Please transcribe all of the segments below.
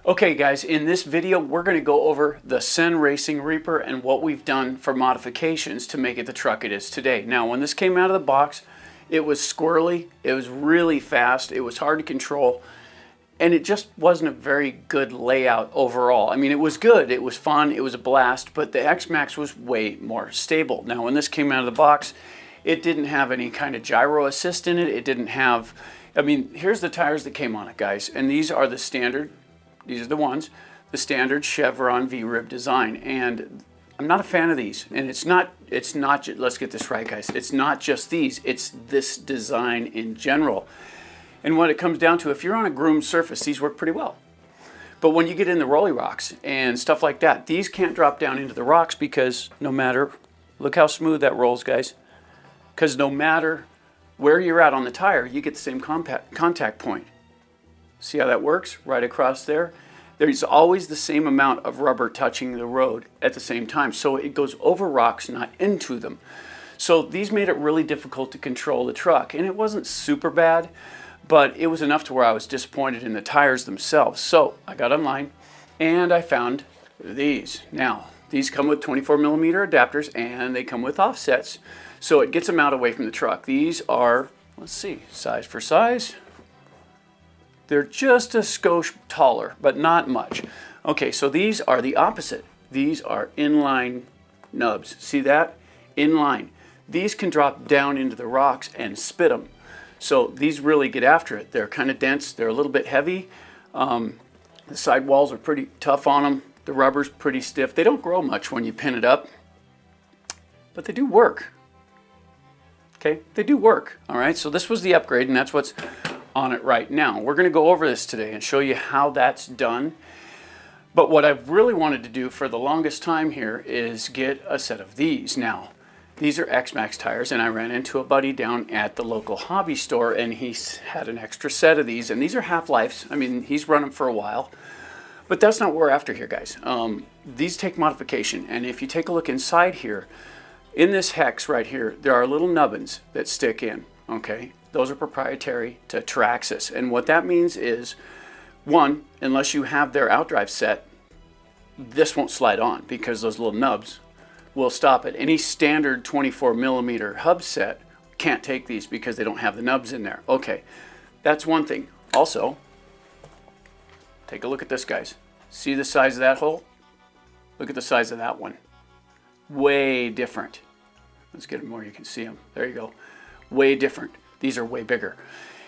Okay guys, in this video we're going to go over the Cen Racing Reaper and what we've done for modifications to make it the truck it is today. Now when this came out of the box, it was squirrely, it was really fast, it was hard to control, and it just wasn't a very good layout overall. I mean, it was good, it was fun, it was a blast, but the X-Maxx was way more stable. Now when this came out of the box, it didn't have any kind of gyro assist in it. It didn't have, I mean, here's the tires that came on it, guys, and these are the standard. These are the ones, the standard Chevron V-rib design, and I'm not a fan of these. And it's not, let's get this right, guys. It's not just these, it's this design in general. And when it comes down to, if you're on a groomed surface, these work pretty well. But when you get in the rolly rocks and stuff like that, these can't drop down into the rocks because no matter, look how smooth that rolls, guys. Because no matter where you're at on the tire, you get the same contact point. See how that works? Right across there. There's always the same amount of rubber touching the road at the same time. So it goes over rocks, not into them. So these made it really difficult to control the truck. And it wasn't super bad, but it was enough to where I was disappointed in the tires themselves. So I got online and I found these. Now, these come with 24mm adapters and they come with offsets. So it gets them out away from the truck. These are, let's see, size for size. They're just a skosh taller, but not much. Okay, so these are the opposite. These are inline nubs. See that? Inline. These can drop down into the rocks and spit them. So these really get after it. They're kind of dense. They're a little bit heavy. The side walls are pretty tough on them. The rubber's pretty stiff. They don't grow much when you pin it up, but they do work. Okay, they do work. All right, so this was the upgrade, and that's what's on it right now. We're going to go over this today and show you how that's done. But what I've really wanted to do for the longest time here is get a set of these. Now, these are X-Maxx tires, and I ran into a buddy down at the local hobby store, and he had an extra set of these, and these are half-lives. I mean, he's run them for a while, but that's not what we're after here, guys. These take modification, and if you take a look inside here, in this hex right here, there are little nubbins that stick in, okay? Those are proprietary to Traxxas, and what that means is, one, unless you have their outdrive set, this won't slide on because those little nubs will stop it. Any standard 24mm hub set can't take these because they don't have the nubs in there. Okay, that's one thing. Also, take a look at this, guys. See the size of that hole? Look at the size of that one. Way different. Let's get them where you can see them. There you go. Way different. These are way bigger.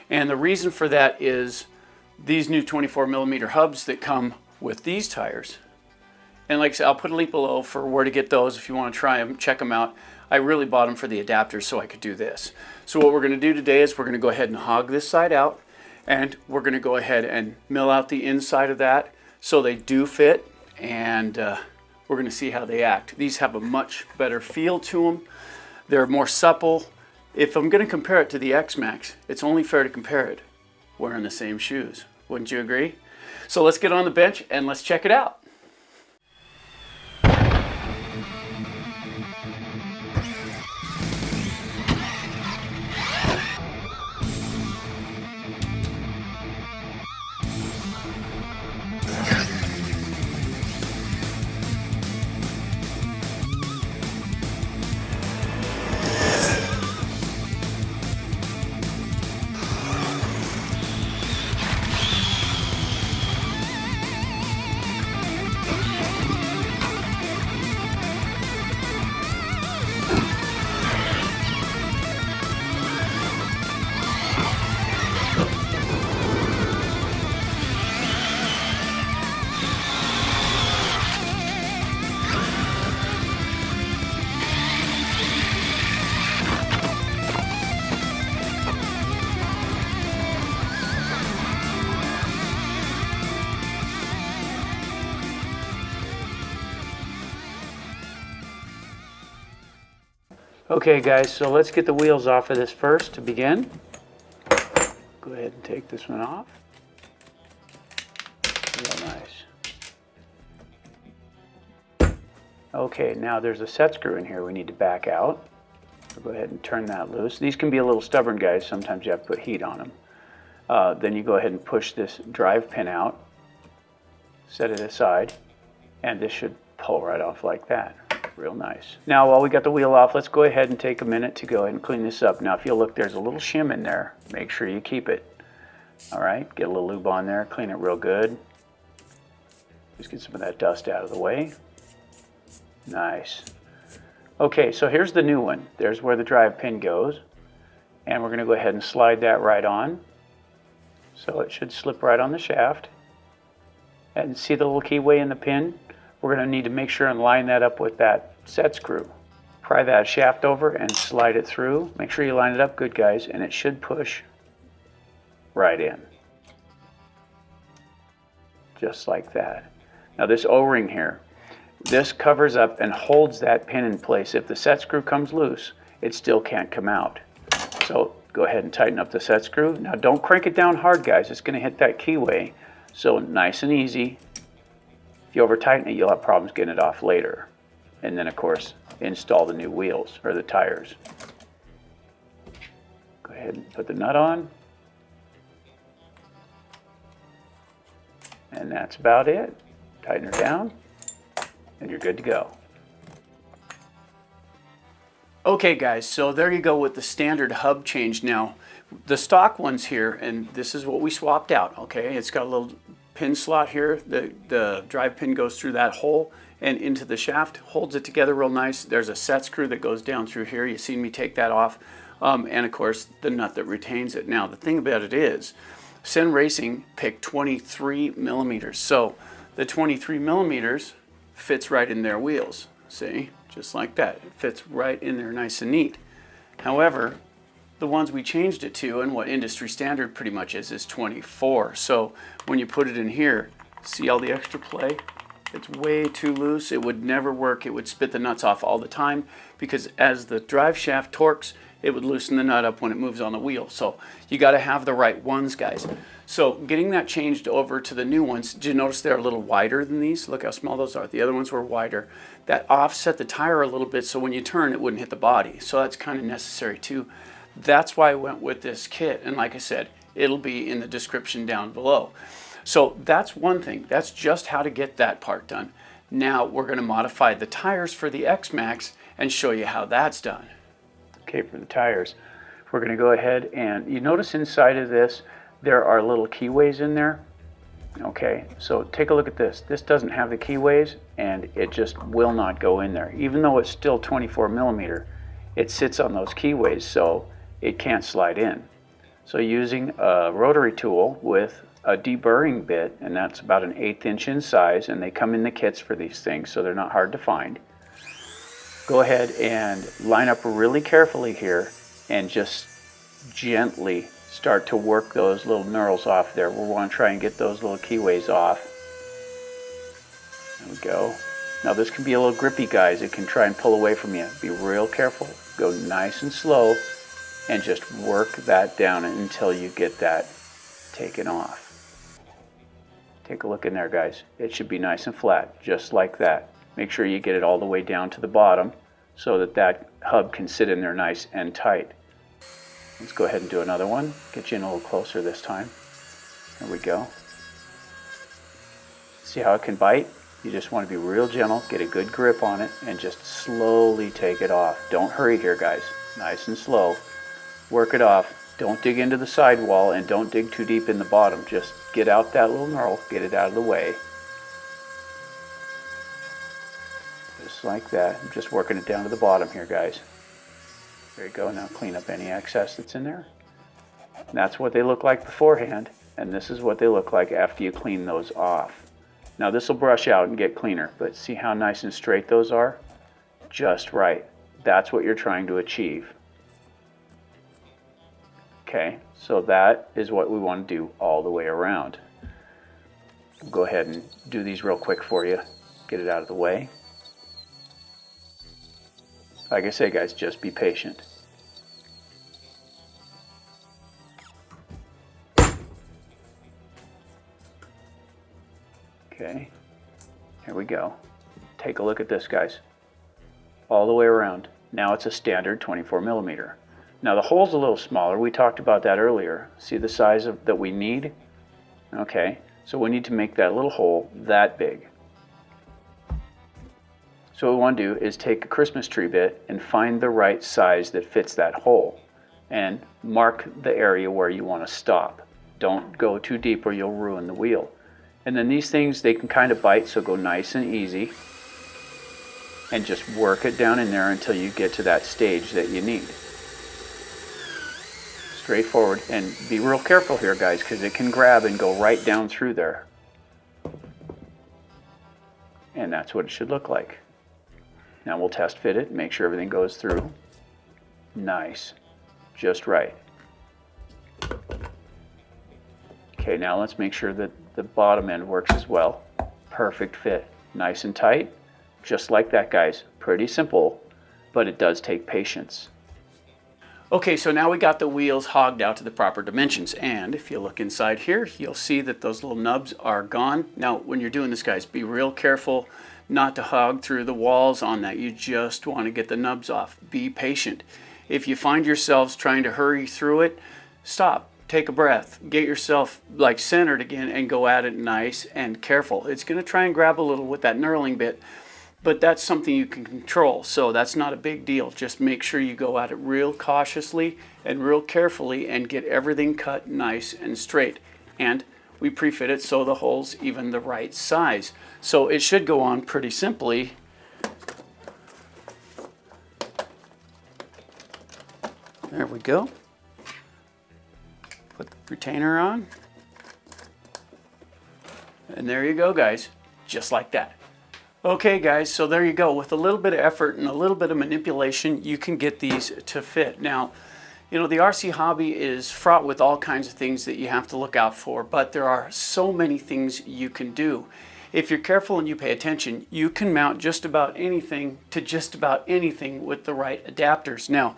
And the reason for that is these new 24mm hubs that come with these tires. And like I said, I'll put a link below for where to get those if you want to try them, check them out. I really bought them for the adapters so I could do this. So what we're going to do today is we're going to go ahead and hog this side out, and we're going to go ahead and mill out the inside of that so they do fit, and we're going to see how they act. These have a much better feel to them. They're more supple. If I'm going to compare it to the X-Maxx, it's only fair to compare it wearing the same shoes. Wouldn't you agree? So let's get on the bench and let's check it out. Okay guys, so let's get the wheels off of this first to begin. Go ahead and take this one off. Real nice. Okay, now there's a set screw in here we need to back out. So go ahead and turn that loose. These can be a little stubborn, guys. Sometimes you have to put heat on them. Then you go ahead and push this drive pin out. set it aside, and this should pull right off like that. Real nice. Now while we got the wheel off, let's go ahead and take a minute to go ahead and clean this up. Now if you look, there's a little shim in there. Make sure you keep it. All right, get a little lube on there, clean it real good. Just get some of that dust out of the way. Nice. Okay, so here's the new one. There's where the drive pin goes. And we're going to go ahead and slide that right on. So it should slip right on the shaft. And see the little keyway in the pin? We're going to need to make sure and line that up with that set screw. Pry that shaft over and slide it through. Make sure you line it up good, guys, and it should push right in. Just like that. Now this O-ring here, this covers up and holds that pin in place. If the set screw comes loose, it still can't come out. So go ahead and tighten up the set screw. Now don't crank it down hard, guys. It's going to hit that keyway. So nice and easy. If you over tighten it, you'll have problems getting it off later. And then of course, install the new wheels or the tires. Go ahead and put the nut on. And that's about it. Tighten her down and you're good to go. Okay guys, so there you go with the standard hub change. Now the stock ones here, and this is what we swapped out. Okay, it's got a little pin slot here. The drive pin goes through that hole and into the shaft, holds it together real nice. There's a set screw that goes down through here. You see me take that off, and of course the nut that retains it. Now the thing about it is Cen Racing picked 23 millimeters, so the 23 millimeters fits right in their wheels. See, just like that. It fits right in there nice and neat. However, the ones we changed it to, and what industry standard pretty much is 24. So when you put it in here, see all the extra play? It's way too loose. It would never work. It would spit the nuts off all the time because as the drive shaft torques, it would loosen the nut up when it moves on the wheel. So you got to have the right ones, guys. So getting that changed over to the new ones, did you notice they're a little wider than these? Look how small those are. The other ones were wider. That offset the tire a little bit so when you turn it wouldn't hit the body. So that's kind of necessary too. That's why I went with this kit. And like I said, it'll be in the description down below. So that's one thing. That's just how to get that part done. Now we're going to modify the tires for the X-Maxx and show you how that's done. Okay, for the tires, we're going to go ahead and you notice inside of this, there are little keyways in there. Okay, so take a look at this. This doesn't have the keyways and it just will not go in there. Even though it's still 24 millimeter, it sits on those keyways so it can't slide in. So using a rotary tool with a deburring bit, and that's about an 1/8 inch in size, and they come in the kits for these things so they're not hard to find. Go ahead and line up really carefully here and just gently start to work those little knurls off there. We'll want to try and get those little keyways off. There we go. Now this can be a little grippy, guys. It can try and pull away from you. Be real careful. Go nice and slow and just work that down until you get that taken off. Take a look in there, guys. It should be nice and flat, just like that. Make sure you get it all the way down to the bottom so that that hub can sit in there nice and tight. Let's go ahead and do another one. Get you in a little closer this time. There we go. See how it can bite? You just want to be real gentle, get a good grip on it, and just slowly take it off. Don't hurry here, guys. Nice and slow. Work it off. Don't dig into the sidewall and don't dig too deep in the bottom. Just get out that little knurl, get it out of the way. Just like that. I'm just working it down to the bottom here, guys. There you go. Now clean up any excess that's in there. And that's what they look like beforehand, and this is what they look like after you clean those off. Now this will brush out and get cleaner, but see how nice and straight those are? Just right. That's what you're trying to achieve. Okay, so that is what we want to do all the way around. We'll go ahead and do these real quick for you. Get it out of the way. Like I say, guys, just be patient. Okay, here we go. Take a look at this, guys. All the way around. Now it's a standard 24 millimeter. Now the hole's a little smaller. We talked about that earlier. See the size that we need? Okay, So we need to make that little hole that big. So what we want to do is take a Christmas tree bit and find the right size that fits that hole and mark the area where you want to stop. Don't go too deep or you'll ruin the wheel. And then these things, they can kind of bite, so go nice and easy and just work it down in there until you get to that stage that you need. Straightforward, and be real careful here, guys, because it can grab and go right down through there. And that's what it should look like. Now we'll test fit it, make sure everything goes through. Nice, just right. Okay, now let's make sure that the bottom end works as well. Perfect fit, nice and tight, just like that, guys. Pretty simple, but it does take patience. Okay, so now we got the wheels hogged out to the proper dimensions, and if you look inside here, you'll see that those little nubs are gone. Now, when you're doing this, guys, be real careful not to hog through the walls on that. You just want to get the nubs off. Be patient. If you find yourselves trying to hurry through it, stop. Take a breath. Get yourself like centered again and go at it nice and careful. It's going to try and grab a little with that knurling bit, but that's something you can control, so that's not a big deal. Just make sure you go at it real cautiously and real carefully and get everything cut nice and straight. And we pre-fit it so the hole's even the right size. So it should go on pretty simply. There we go. Put the retainer on. And there you go, guys, just like that. Okay, guys, so there you go. With a little bit of effort and a little bit of manipulation, you can get these to fit. Now, you know, the RC hobby is fraught with all kinds of things that you have to look out for, but there are so many things you can do. If you're careful and you pay attention, you can mount just about anything to just about anything with the right adapters. Now,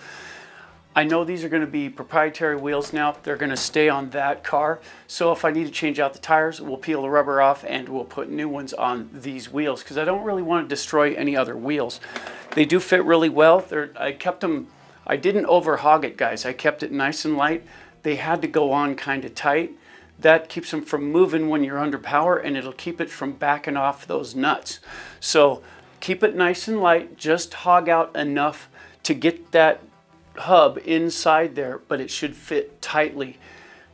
I know these are going to be proprietary wheels now. They're going to stay on that car. So if I need to change out the tires, we'll peel the rubber off and we'll put new ones on these wheels because I don't really want to destroy any other wheels. They do fit really well. I kept them, I didn't over hog it, guys. I kept it nice and light. They had to go on kind of tight. That keeps them from moving when you're under power, and it'll keep it from backing off those nuts. So keep it nice and light. Just hog out enough to get that hub inside there, but it should fit tightly,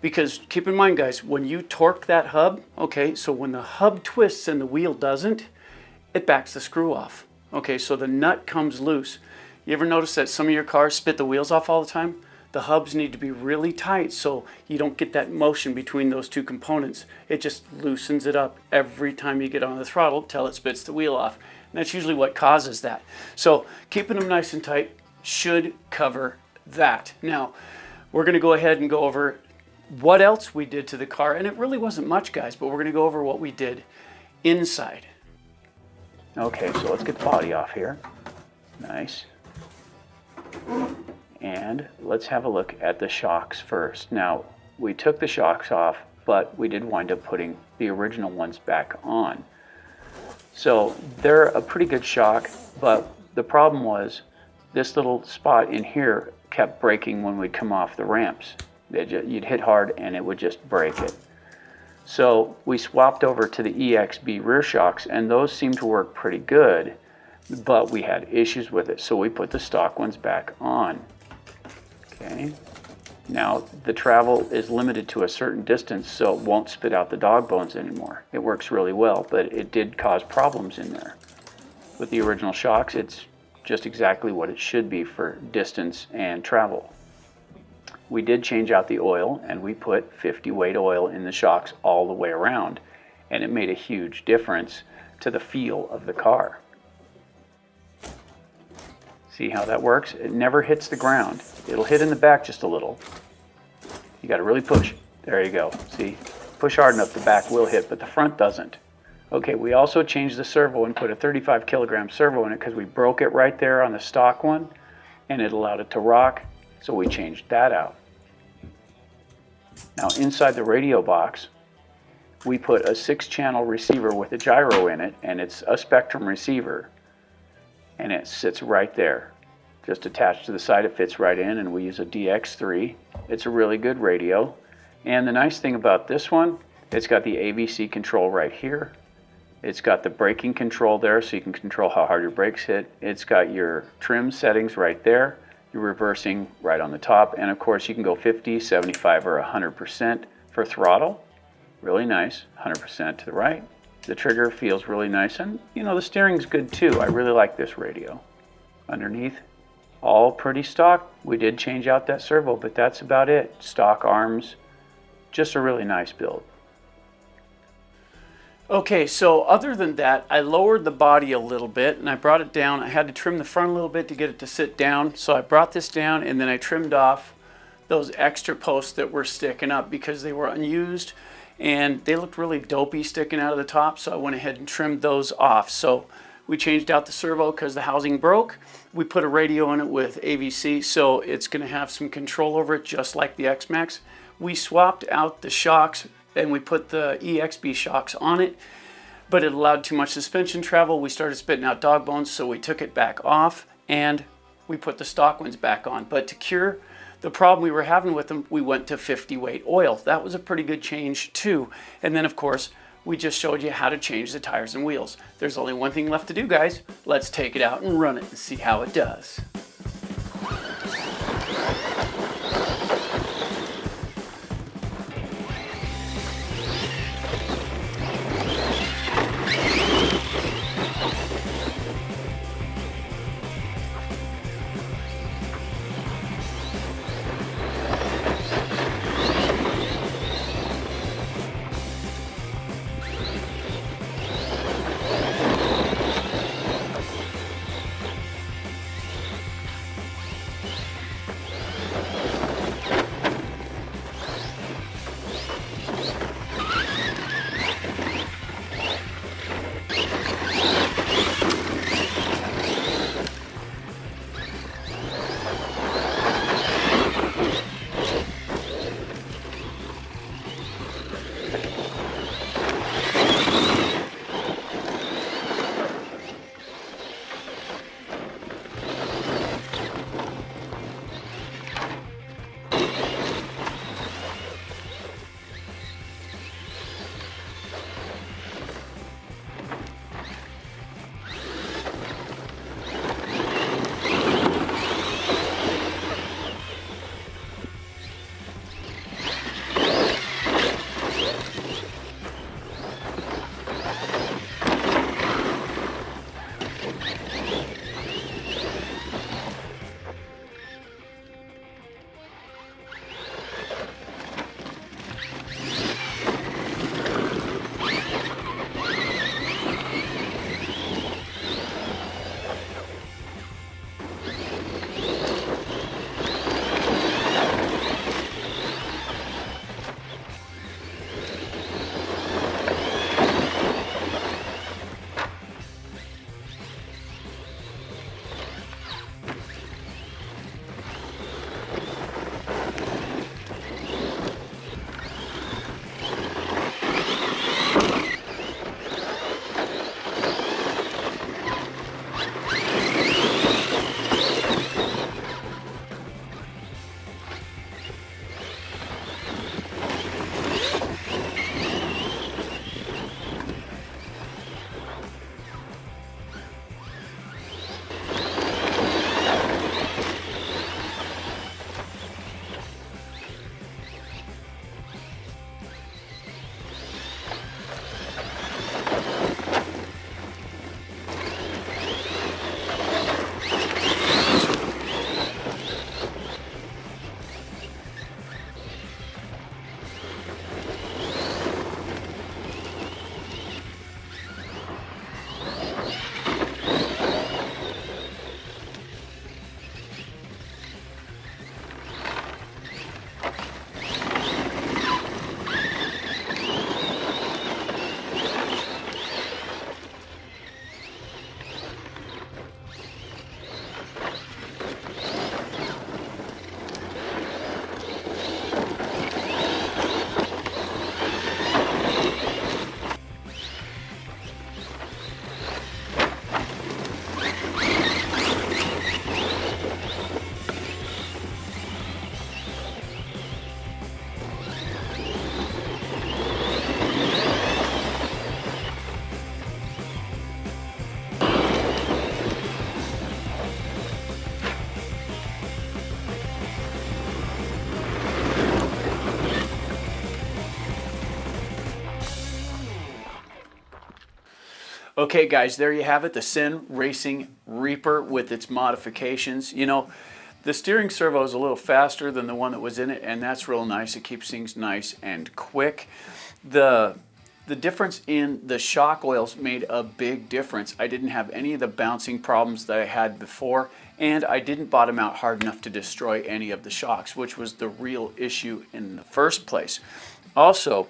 because keep in mind, guys, when you torque that hub, okay, so when the hub twists and the wheel doesn't, it backs the screw off. Okay, so the nut comes loose. You ever notice that some of your cars spit the wheels off all the time? The hubs need to be really tight so you don't get that motion between those two components. It just loosens it up every time you get on the throttle till it spits the wheel off. And that's usually what causes that. So keeping them nice and tight should cover that. Now, we're going to go ahead and go over what else we did to the car. And it really wasn't much, guys, but we're going to go over what we did inside. Okay, so let's get the body off here. Nice. And let's have a look at the shocks first. Now, we took the shocks off, but we did wind up putting the original ones back on. So they're a pretty good shock, but the problem was this little spot in here kept breaking when we'd come off the ramps. You'd hit hard and it would just break it. So we swapped over to the EXB rear shocks, and those seemed to work pretty good, but we had issues with it. So we put the stock ones back on. Okay. Now the travel is limited to a certain distance, so it won't spit out the dog bones anymore. It works really well, but it did cause problems in there. With the original shocks, it's just exactly what it should be for distance and travel. We did change out the oil, and we put 50 weight oil in the shocks all the way around, and it made a huge difference to the feel of the car. See how that works? It never hits the ground. It'll hit in the back just a little. You got to really push. There you go. See, push hard enough, the back will hit, but the front doesn't. Okay, we also changed the servo and put a 35 kilogram servo in it because we broke it right there on the stock one, and it allowed it to rock, so we changed that out. Now inside the radio box, we put a 6-channel receiver with a gyro in it, and it's a Spectrum receiver, and it sits right there. Just attached to the side, it fits right in, and we use a DX3. It's a really good radio, and the nice thing about this one It's got the AVC control right here. It's got the braking control there, so you can control how hard your brakes hit. It's got your trim settings right there. You're reversing right on the top. And of course, you can go 50, 75, or 100% for throttle. Really nice. 100% to the right. The trigger feels really nice. And, you know, the steering's good too. I really like this radio. Underneath, all pretty stock. We did change out that servo, but that's about it. Stock arms. Just a really nice build. Okay, so other than that, I lowered the body a little bit and I brought it down. I had to trim the front a little bit to get it to sit down. So I brought this down and then I trimmed off those extra posts that were sticking up because they were unused and they looked really dopey sticking out of the top. So I went ahead and trimmed those off. So we changed out the servo because the housing broke. We put a radio in it with AVC, so it's going to have some control over it just like the X-Maxx. We swapped out the shocks and we put the EXB shocks on it, but it allowed too much suspension travel. We started spitting out dog bones, so we took it back off and we put the stock ones back on. But to cure the problem we were having with them, we went to 50 weight oil. That was a pretty good change too. And then of course, we just showed you how to change the tires and wheels. There's only one thing left to do, guys. Let's take it out and run it and see how it does. Okay guys, there you have it, the Cen Racing Reeper with its modifications. You know, the steering servo is a little faster than the one that was in it, and that's real nice. It keeps things nice and quick. The difference in the shock oils made a big difference. I didn't have any of the bouncing problems that I had before, and I didn't bottom out hard enough to destroy any of the shocks, which was the real issue in the first place. Also,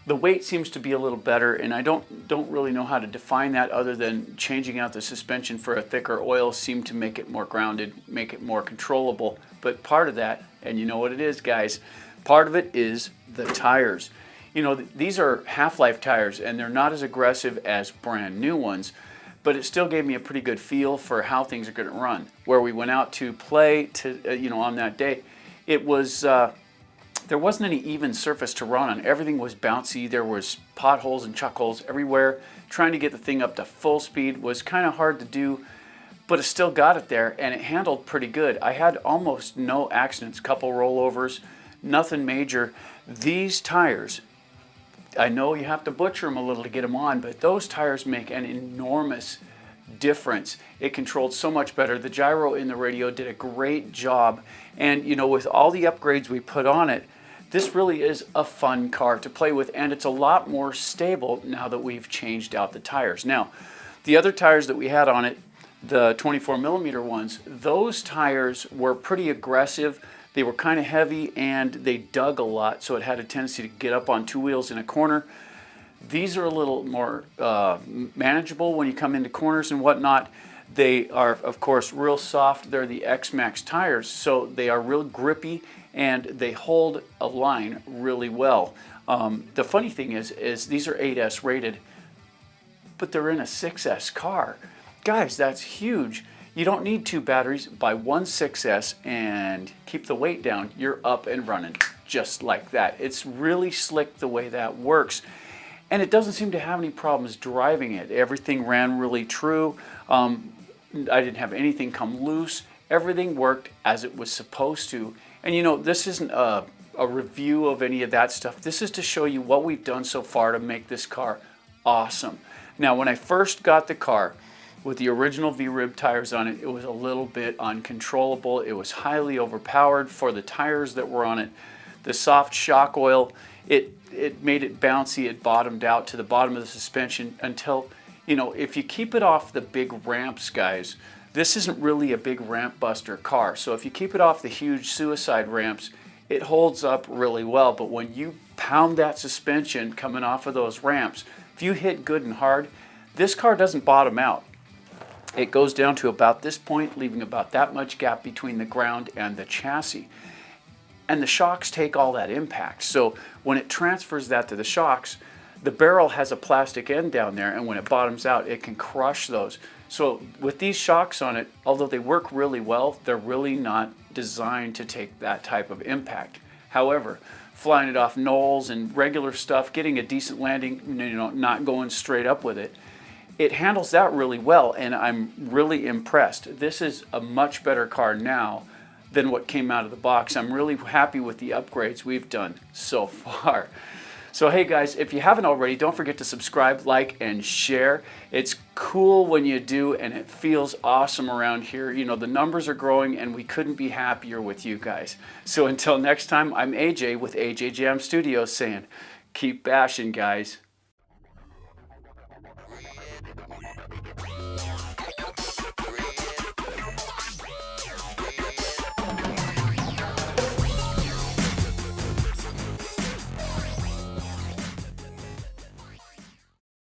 the weight seems to be a little better, and I don't really know how to define that other than changing out the suspension for a thicker oil seemed to make it more grounded, make it more controllable. But part of that, and you know what it is guys, part of it is the tires. You know, these are half-life tires and they're not as aggressive as brand new ones, but it still gave me a pretty good feel for how things are going to run. Where we went out to play on that day, it was there wasn't any even surface to run on. Everything was bouncy. There was potholes and chuck holes everywhere. Trying to get the thing up to full speed was kind of hard to do, but it still got it there and it handled pretty good. I had almost no accidents, couple rollovers, nothing major. These tires, I know you have to butcher them a little to get them on, but those tires make an enormous difference. It controlled so much better. The gyro in the radio did a great job, and you know, with all the upgrades we put on it, this really is a fun car to play with, and it's a lot more stable now that we've changed out the tires. Now, the other tires that we had on it, the 24mm ones, those tires were pretty aggressive. They were kind of heavy and they dug a lot, so it had a tendency to get up on two wheels in a corner. These are a little more manageable when you come into corners and whatnot. They are, of course, real soft. They're the X-Maxx tires, so they are real grippy and they hold a line really well. The funny thing is these are 8S rated, but they're in a 6S car. Guys, that's huge. You don't need two batteries. Buy one 6S and keep the weight down. You're up and running just like that. It's really slick the way that works. And it doesn't seem to have any problems driving it. Everything ran really true. I didn't have anything come loose. Everything worked as it was supposed to. And you know, this isn't a review of any of that stuff. This is to show you what we've done so far to make this car awesome. Now, when I first got the car, with the original V-rib tires on it, it was a little bit uncontrollable. It was highly overpowered for the tires that were on it. The soft shock oil, it made it bouncy. It bottomed out to the bottom of the suspension until, you know, if you keep it off the big ramps, guys, this isn't really a big ramp buster car. So if you keep it off the huge suicide ramps, it holds up really well. But when you pound that suspension coming off of those ramps, if you hit good and hard, this car doesn't bottom out. It goes down to about this point, leaving about that much gap between the ground and the chassis. And the shocks take all that impact. So when it transfers that to the shocks, the barrel has a plastic end down there, and when it bottoms out, it can crush those. So with these shocks on it, although they work really well, they're really not designed to take that type of impact. However, flying it off knolls and regular stuff, getting a decent landing, you know, not going straight up with it, it handles that really well, and I'm really impressed. This is a much better car now than what came out of the box. I'm really happy with the upgrades we've done so far. So hey guys, if you haven't already, don't forget to subscribe, like, and share. It's cool when you do, and it feels awesome around here. You know, the numbers are growing, and we couldn't be happier with you guys. So until next time, I'm AJ with AJJAMStudios saying, keep bashing, guys.